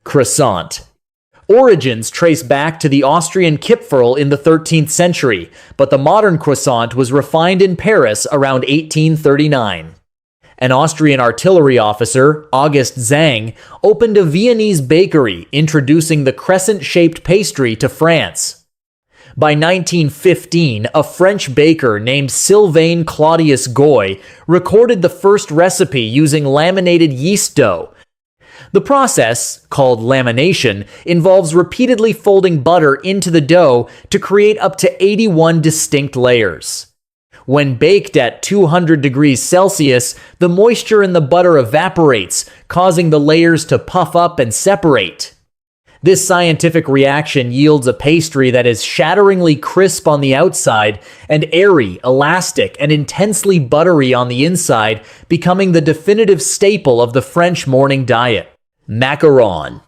Croissant. Origins trace back to the Austrian Kipferl in the 13th century, but the modern croissant was refined in Paris around 1839. An Austrian artillery officer, August Zang, opened a Viennese bakery, introducing the crescent-shaped pastry to France. By 1915, a French baker named Sylvain Claudius Goy recorded the first recipe using laminated yeast dough. The process, called lamination, involves repeatedly folding butter into the dough to create up to 81 distinct layers. When baked at 200 degrees Celsius, the moisture in the butter evaporates, causing the layers to puff up and separate. This scientific reaction yields a pastry that is shatteringly crisp on the outside and airy, elastic, and intensely buttery on the inside, becoming the definitive staple of the French morning diet. Macaron.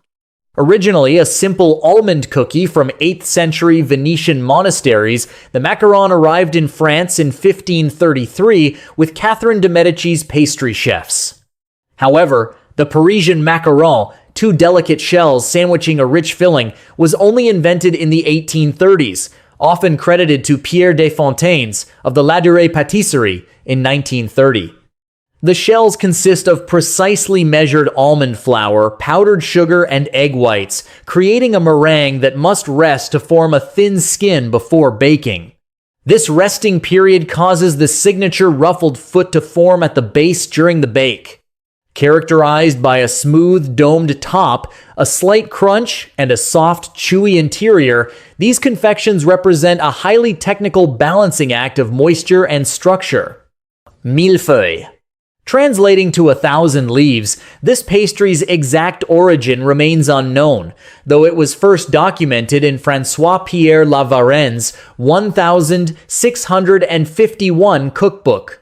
Originally a simple almond cookie from 8th century Venetian monasteries, the macaron arrived in France in 1533 with Catherine de' Medici's pastry chefs. However, the Parisian macaron, two delicate shells sandwiching a rich filling, was only invented in the 1830s, often credited to Pierre Desfontaines of the La Durée Pâtisserie in 1930. The shells consist of precisely measured almond flour, powdered sugar, and egg whites, creating a meringue that must rest to form a thin skin before baking. This resting period causes the signature ruffled foot to form at the base during the bake. Characterized by a smooth, domed top, a slight crunch, and a soft, chewy interior, these confections represent a highly technical balancing act of moisture and structure. Mille-feuille. Translating to 1,000 leaves, this pastry's exact origin remains unknown, though it was first documented in François-Pierre Lavarenne's 1651 cookbook.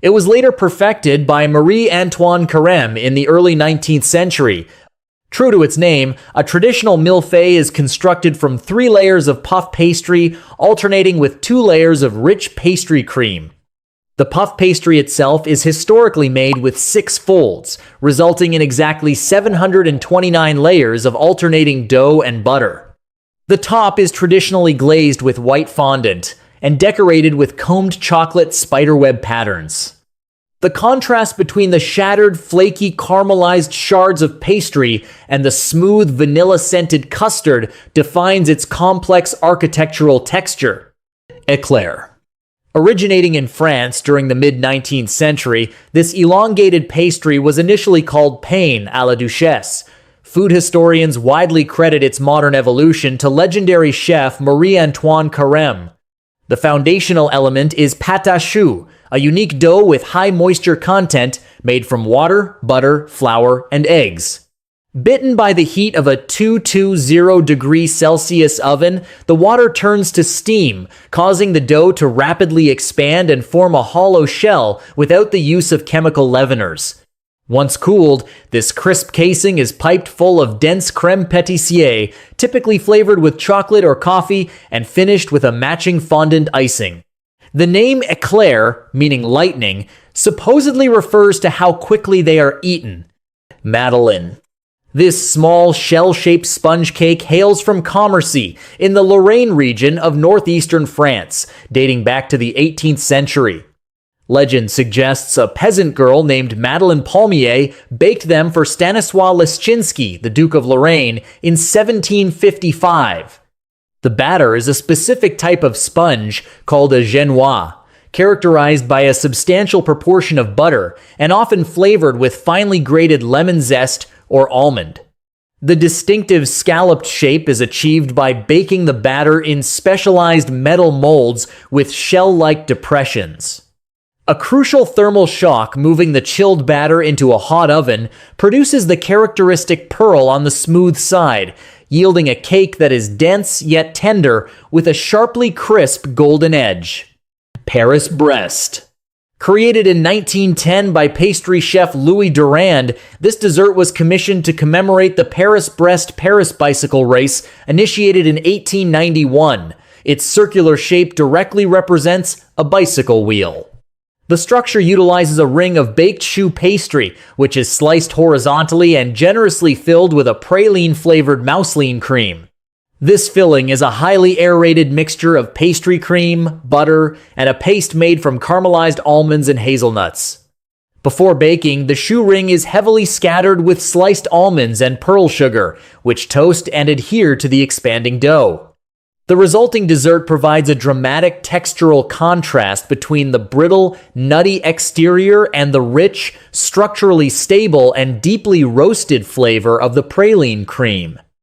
It was later perfected by Marie-Antoine Carême in the early 19th century. True to its name, a traditional mille-feuille is constructed from 3 layers of puff pastry, alternating with 2 layers of rich pastry cream. The puff pastry itself is historically made with 6 folds, resulting in exactly 729 layers of alternating dough and butter. The top is traditionally glazed with white fondant and decorated with combed chocolate spiderweb patterns. The contrast between the shattered, flaky, caramelized shards of pastry and the smooth, vanilla-scented custard defines its complex architectural texture. Éclair. Originating in France during the mid-19th century, this elongated pastry was initially called pain à la duchesse. Food historians widely credit its modern evolution to legendary chef Marie-Antoine Carême. The foundational element is pâte à choux, a unique dough with high moisture content made from water, butter, flour, and eggs. Bitten by the heat of a 220 degrees Celsius oven, the water turns to steam, causing the dough to rapidly expand and form a hollow shell without the use of chemical leaveners. Once cooled, this crisp casing is piped full of dense crème pâtissier, typically flavored with chocolate or coffee, and finished with a matching fondant icing. The name Éclair, meaning lightning, supposedly refers to how quickly they are eaten. Madeleine. This small, shell-shaped sponge cake hails from Commercy in the Lorraine region of northeastern France, dating back to the 18th century. Legend suggests a peasant girl named Madeleine Palmier baked them for Stanislas Leszczynski, the Duke of Lorraine, in 1755. The batter is a specific type of sponge called a genois, characterized by a substantial proportion of butter and often flavored with finely grated lemon zest or almond. The distinctive scalloped shape is achieved by baking the batter in specialized metal molds with shell-like depressions. A crucial thermal shock moving the chilled batter into a hot oven produces the characteristic pearl on the smooth side, yielding a cake that is dense yet tender with a sharply crisp golden edge. Paris-Brest. Created in 1910 by pastry chef Louis Durand, this dessert was commissioned to commemorate the Paris-Brest Paris bicycle race initiated in 1891. Its circular shape directly represents a bicycle wheel. The structure utilizes a ring of baked choux pastry, which is sliced horizontally and generously filled with a praline-flavored mousseline cream. This filling is a highly aerated mixture of pastry cream, butter, and a paste made from caramelized almonds and hazelnuts. Before baking, the choux ring is heavily scattered with sliced almonds and pearl sugar, which toast and adhere to the expanding dough. The resulting dessert provides a dramatic textural contrast between the brittle, nutty exterior and the rich, structurally stable, and deeply roasted flavor of the praline cream.